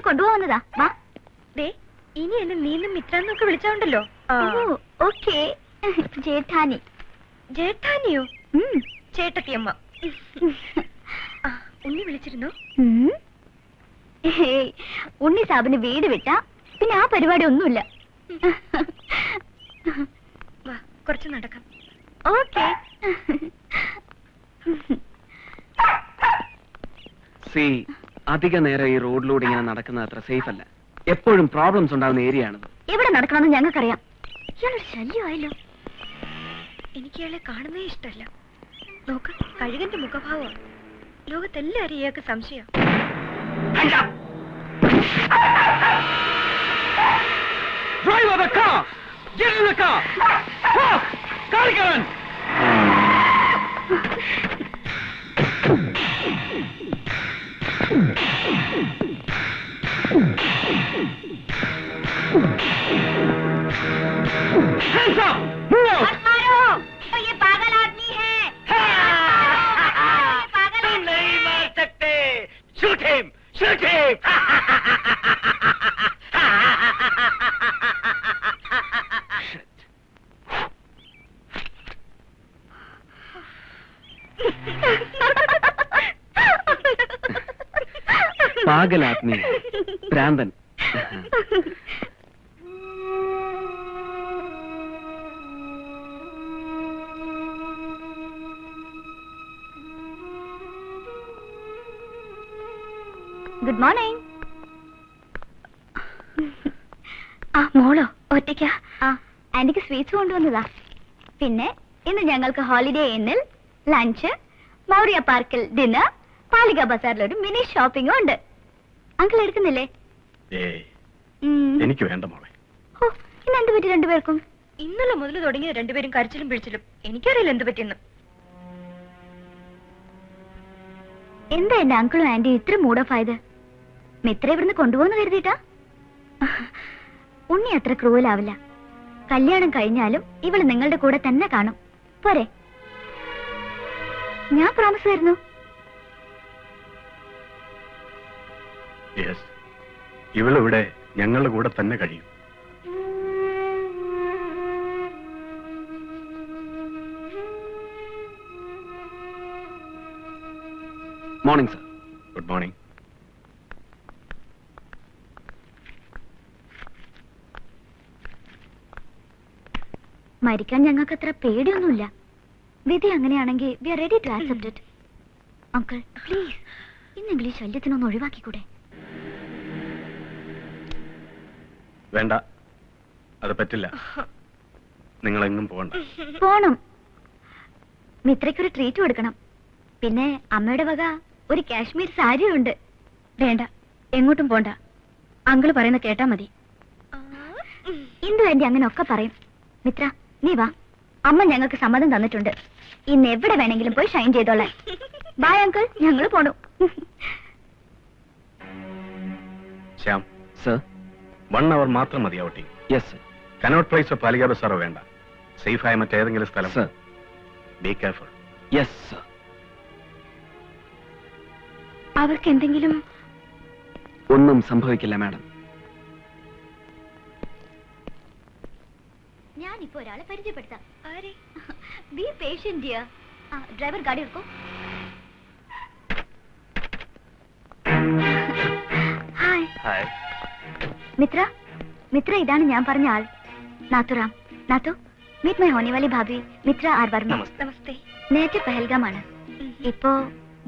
കൊണ്ടുപോകുന്നതാ. വാ. ഇനി എന്നെ നീന്നും മിത്രാന്നൊക്കെ വിളിച്ചോണ്ടല്ലോ. ഓക്കെ. ജേഠാനി. ജേഠാനിയോ? ചേട്ടത്തിയമ്മ. ഉണ്ണി വിളിച്ചിരുന്നോ? ഉണ്ണി സാബിന് വീട് വിട്ടാ പിന്നെ ആ പരിപാടി ഒന്നുമില്ല. വാ, കുറച്ച് നടക്കാം. ഓക്കെ. അധിക നേരം ഈ റോഡിലൂടെ ഇങ്ങനെ നടക്കുന്നത് അത്ര സേഫ് അല്ല. എപ്പോഴും പ്രോബ്ലംസ് ഉണ്ടാകുന്ന ഏരിയ ആണത്. എവിടെ നടക്കണമെന്ന് ഞങ്ങൾക്കറിയാം. ഇയാളൊരു ശല്യമായല്ലോ. എനിക്ക് ഇയാളെ കാണുന്നേ ഇഷ്ടമല്ല. നോക്ക്, കഴുകന്റെ മുഖഭാവം. ലോകത്തെല്ലാരും ഇയാൾക്ക് സംശയം. Driver the car! Get in the car! Carrigan! Hands up! Move out! मत मारो! तो ये पागल आदमी है। तुम नहीं मार सकते। Shoot him! Shoot him! पागल आदमी, भ्रांतन। Good morning. ആ മോളോ ഒറ്റയ്ക്കാ? ആ, ആന്റിക്ക് സ്വീറ്റ്സ് കൊണ്ടുവന്നതാ. പിന്നെ ഇന്ന് ഞങ്ങൾക്ക് ഹോളിഡേ ഇന്നിൽ ലഞ്ച്, മൗര്യ പാർക്കിൽ ഡിന്നർ, പാലിക ബസാറിലൊരു മിനി ഷോപ്പിംഗും ഉണ്ട്. അങ്കിൾ എടുക്കുന്നില്ലേ? എനിക്ക് വേണ്ട മോളെ. ഓ, ഇന്ന് എന്ത് പറ്റി രണ്ടുപേർക്കും? ഇന്നലെ മുതൽ തുടങ്ങിയ രണ്ടുപേരും കരച്ചിലും പിടിച്ചിലും. എനിക്കറിയില്ല എന്ത് പറ്റിയെന്ന്. എന്താ എന്റെ അങ്കിളും ആന്റിയും ഇത്ര മൂഡ് ഓഫ് ആയത്? മിത്ര ഇവിടുന്ന് കൊണ്ടുപോകുന്ന കരുതിയിട്ടാ? ഉണ്ണി അത്ര ക്രൂവലാവില്ല. കല്യാണം കഴിഞ്ഞാലും ഇവള് നിങ്ങളുടെ കൂടെ തന്നെ കാണും. പോരെ? ഞാൻ പ്രോമിസ് തരുന്നു. ഇവളിവിടെ ഞങ്ങളുടെ കൂടെ തന്നെ കഴിയും. Morning sir. Good morning. മരിക്കാൻ ഞങ്ങൾക്ക് അത്ര പേടിയൊന്നുമില്ല. വിധി അങ്ങനെയാണെങ്കിൽ we are ready to accept it. Uncle please, ഇന്നെങ്കിലും ഈ ശല്യത്തിനൊന്ന് ഒഴിവാക്കിക്കൂടെ? വേണ്ട, അത് പറ്റില്ല. നിങ്ങളെങ്ങും പോകണ്ട. പോണം. മിത്രയ്ക്കൊരു ട്രീറ്റ് കൊടുക്കണം. പിന്നെ അമ്മയുടെ വക ഒരു കാശ്മീർ സാരിയുണ്ട്. വേണ്ട, എങ്ങോട്ടും പോണ്ട. അങ്കിള് പറയുന്ന കേട്ടാ മതി. ഇന്ദു ആന്റി അങ്ങനെ ഒക്കെ പറയും. മിത്ര, നീ വാ. അമ്മ ഞങ്ങൾക്ക് സമ്മതം തന്നിട്ടുണ്ട്. ഇന്ന് എവിടെ വേണമെങ്കിലും പോയി ഷൈൻ ചെയ്തോളാം. ബൈ അങ്കിൾ, ഞങ്ങൾ പോണു. ശ്യാം സർ. 1 hour മാത്രം മതി ഔട്ടിംഗ്. Yes sir. കനോട്ട് പ്ലേസോ പാലിക ബസാറോ വേണ്ട. സേഫായ മറ്റേതെങ്കിലും സ്ഥലം. Sir. Be careful. Yes sir. അവർക്ക് എന്തെങ്കിലും? ഒന്നും സംഭവിക്കില്ല മാഡം. ഞാനിപ്പോ ഒരാളെ പരിചയപ്പെടുത്താം. ആരെ? Be patient dear. ഡ്രൈവർ ഗാഡി എടുക്കോ. ഹായ്. ഹായ്. മിത്ര, മിത്ര ഇതാണ് ഞാൻ പറഞ്ഞ ആൾ. നാത്തുറാം. നാത്തു, മീറ്റ് മൈ ഹോണി വാലി ഭാബി മിത്ര ആർ വർമ്മ. നമസ്തേ. നേരത്തെ പഹൽഗാമാണ്. ഇപ്പോ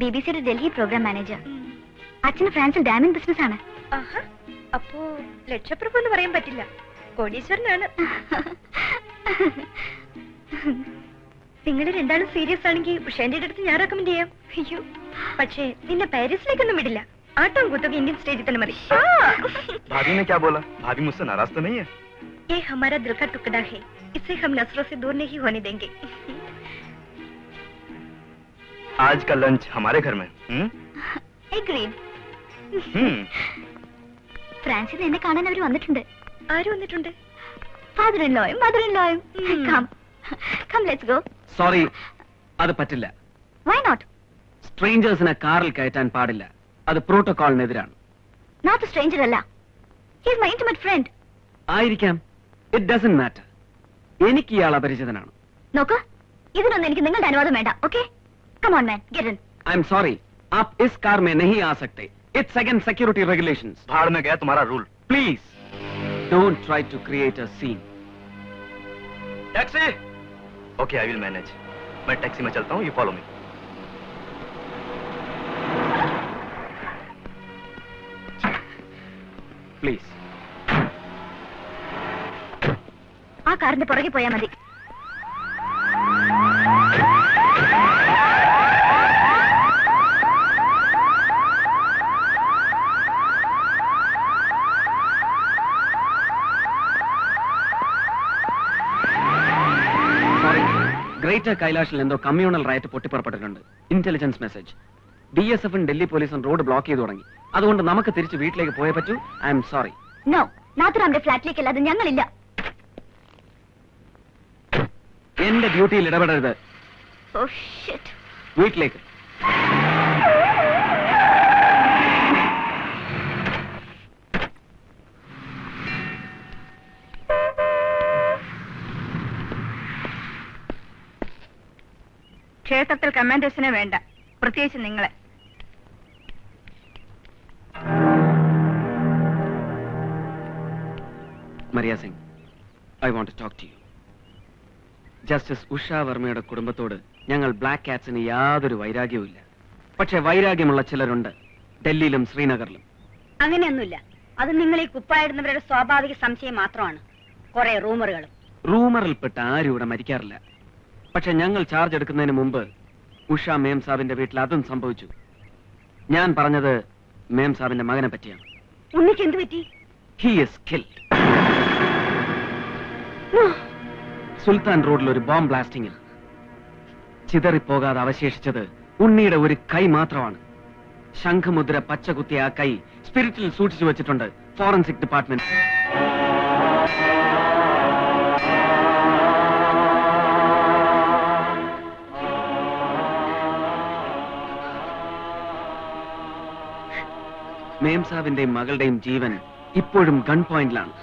BBC-യുടെ ഡൽഹി പ്രോഗ്രാം മാനേജർ. അച്ഛന് ഫ്രാൻസിൽ ഡാമിംഗ് ബിസിനസ് ആണ്. അപ്പോ ലക്ഷപ്രഭു എന്ന് പറയാൻ പറ്റില്ല, കോടീശ്വരനാണ്. നിങ്ങൾ രണ്ടാളും സീരിയസ് ആണെങ്കിൽ ഉഷേന്റെ അടുത്ത് ഞാൻ റെക്കമെൻഡ് ചെയ്യാം. അയ്യോ, പക്ഷേ നിന്നെ പാരീസിലേക്കൊന്നും വിടില്ല. ആട്ടം കൂത്തൊക്കെ ഇന്ത്യൻ സ്റ്റേജിൽ തന്നെ മതി. भाभी ने क्या बोला? भाभी मुझसे नाराज तो नहीं है? ये हमारा दिल का टुकड़ा है, इसे हम नजरों से दूर नहीं होने देंगे. आज का लंच हमारे घर में. Agreed. ഫ്രാൻസിൽ എന്നെ കാണാൻ അവർ വന്നിട്ടുണ്ട്. ആര് വന്നിട്ടുണ്ട്? ഫാദർ ഇൻ ലോയും മദർ ഇൻ ലോയും. Come let's go. സോറി, അത് പറ്റില്ല. Why not? സ്ട്രേഞ്ചേഴ്സിനെ കാറിൽ കയറ്റാൻ പാടില്ല. അത് പ്രോട്ടോകോളിനെതിരാണ്. നോട്ട് എ സ്ട്രേഞ്ചർ അല്ല. He is my intimate friend. ആയിരിക്കാം. It doesn't matter. എനിക്ക് ഇയാൾ അപരിചിതനാണ്. നോക്ക്, ഇതിനൊന്നും എനിക്ക് നിങ്ങളുടെ അനുവാദം വേണ്ട. Okay, come on man, get in. I am sorry, आप इस कार में नहीं आ सकते. It's against security regulations. भाड़ में गया तुम्हारा rule. Please don't try to create a scene. Taxi. Okay, I will manage. मैं टैक्सी में चलता हूँ, यू फॉलो मी. प्लीज. ആ കാറിന്റെ പുറകെ പോയാൽ മതി. ഗ്രേറ്റർ കൈലാഷിൽ എന്തോ കമ്മ്യൂണൽ റൈറ്റ് പൊട്ടിപ്പുറപ്പെട്ടിട്ടുണ്ട്. Intelligence message. BSF ഡൽഹി പോലീസും റോഡ് ബ്ലോക്ക് ചെയ്തു തുടങ്ങി. അതുകൊണ്ട് നമുക്ക് തിരിച്ച് വീട്ടിലേക്ക് പോയേ പറ്റൂ. I am sorry. നോ, നാത്തുറാമിന്റെ ഫ്ലാറ്റിലേക്കല്ലാതെ ഞങ്ങളില്ല. എന്റെ ഡ്യൂട്ടിയിൽ ഇടപെടരുത്. Oh shit. വീട്ടിലേക്ക്. ക്ഷേത്രത്തിൽ കമാൻഡേഴ്സിനെ വേണ്ട, പ്രത്യേകിച്ച് നിങ്ങളെ. Maria Singh, I want to talk to you. Justice Usha വർമ്മയുടെ കുടുംബത്തോട് ഞങ്ങൾ ബ്ലാക്ക് കാറ്റ്സിന് യാതൊരു വൈരാഗ്യവുമില്ല. പക്ഷെ വൈരാഗ്യമുള്ള ചിലരുണ്ട് ഡൽഹിയിലും ശ്രീനഗറിലും. അങ്ങനെയൊന്നുമില്ല. അത് നിങ്ങൾ ഈ കുപ്പായിടുന്നവരുടെ സ്വാഭാവിക സംശയം മാത്രമാണ്. കുറെ റൂമറുകളും. റൂമറിൽപ്പെട്ട ആരും ഇവിടെ മരിക്കാറില്ല. പക്ഷെ ഞങ്ങൾ ചാർജ് എടുക്കുന്നതിന് മുമ്പ് ഉഷ മേം സാബിന്റെ വീട്ടിൽ അതും സംഭവിച്ചു. ഞാൻ പറഞ്ഞത് മേം സാബിന്റെ മകനെ പറ്റിയാണ്. ഉണ്ണിക്ക് എന്ത് പറ്റി? He is killed. സുൽത്താൻ റോഡിൽ ഒരു ബോംബ് ബ്ലാസ്റ്റിംഗിൽ ചിതറിപ്പോകാതെ അവശേഷിച്ചത് ഉണ്ണിയുടെ ഒരു കൈ മാത്രമാണ്. ശംഖുമുദ്ര പച്ചകുത്തിയ ആ കൈ സ്പിരിറ്റിൽ സൂക്ഷിച്ചു വെച്ചിട്ടുണ്ട് ഫോറൻസിക് ഡിപ്പാർട്ട്മെന്റ്. മേം സാബിന്റെയും മകളുടെയും ജീവൻ ഇപ്പോഴും ഗൺ പോയിന്റിലാണ്.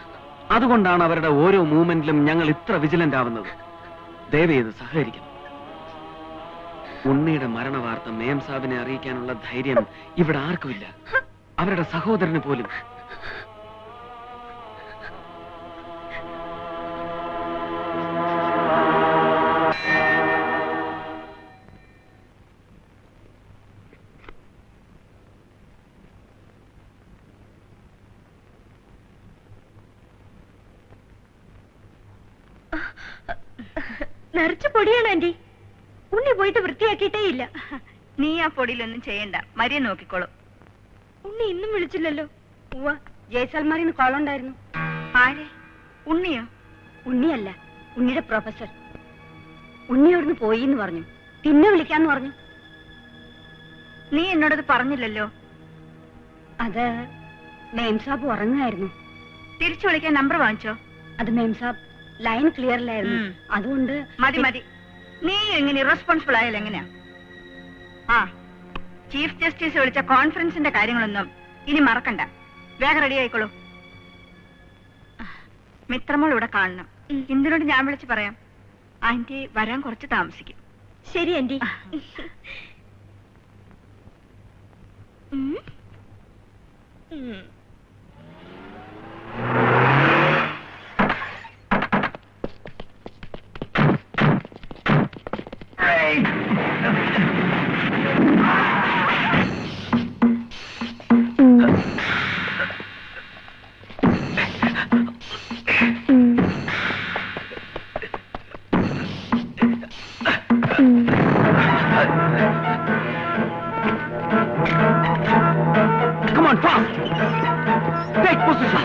അതുകൊണ്ടാണ് അവരുടെ ഓരോ മൂവ്മെന്റിലും ഞങ്ങൾ ഇത്ര വിജിലന്റ് ആവുന്നത്. ദയവേത് സഹകരിക്കണം. ഉണ്ണിയുടെ മരണവാർത്ത മേം സാബിനെ അറിയിക്കാനുള്ള ധൈര്യം ഇവിടെ ആർക്കുമില്ല, അവരുടെ സഹോദരന് പോലും. നിറച്ചു പൊടിയാണ് ആന്റി. ഉണ്ണി പോയിട്ട് വൃത്തിയാക്കിയിട്ടേ ഇല്ല. നീ ആ പൊടിയിലൊന്നും ചെയ്യണ്ട, മരിയ നോക്കിക്കോളൂ. ഉണ്ണി ഇന്നും വിളിച്ചില്ലല്ലോ. ഉവ്വ, ജയ്സൽമാരിന്ന് കോളുണ്ടായിരുന്നു. ആരെ? ഉണ്ണിയോ? ഉണ്ണിയല്ല, ഉണ്ണിയുടെ പ്രൊഫസർ. ഉണ്ണി അവിടുന്ന് പോയി എന്ന് പറഞ്ഞു. പിന്നെ വിളിക്കാന്ന് പറഞ്ഞു. നീ എന്നോടത് പറഞ്ഞില്ലല്ലോ. അത് മേംസാബ് ഉറങ്ങായിരുന്നു. തിരിച്ചു വിളിക്കാൻ നമ്പർ വാങ്ങിച്ചോ? അത് മേംസാബ് ലൈൻ ക്ലിയറിലായിരുന്നു. അതുകൊണ്ട് മതി മതി. നീ എങ്ങനെ ഇറസ്പോൺസിബിൾ ആയാലും എങ്ങനെയാ? ആ, ചീഫ് ജസ്റ്റിസ് വിളിച്ച കോൺഫറൻസിന്റെ കാര്യങ്ങളൊന്നും ഇനി മറക്കണ്ട. വേഗം റെഡി ആയിക്കോളൂ. മിത്രമോൾ ഇവിടെ കാണണം. ഇന്ദിനോട് ഞാൻ വിളിച്ച് പറയാം. ആന്റി വരാൻ കുറച്ച് താമസിക്കും. ശരി anti. Come on, fast! Take position!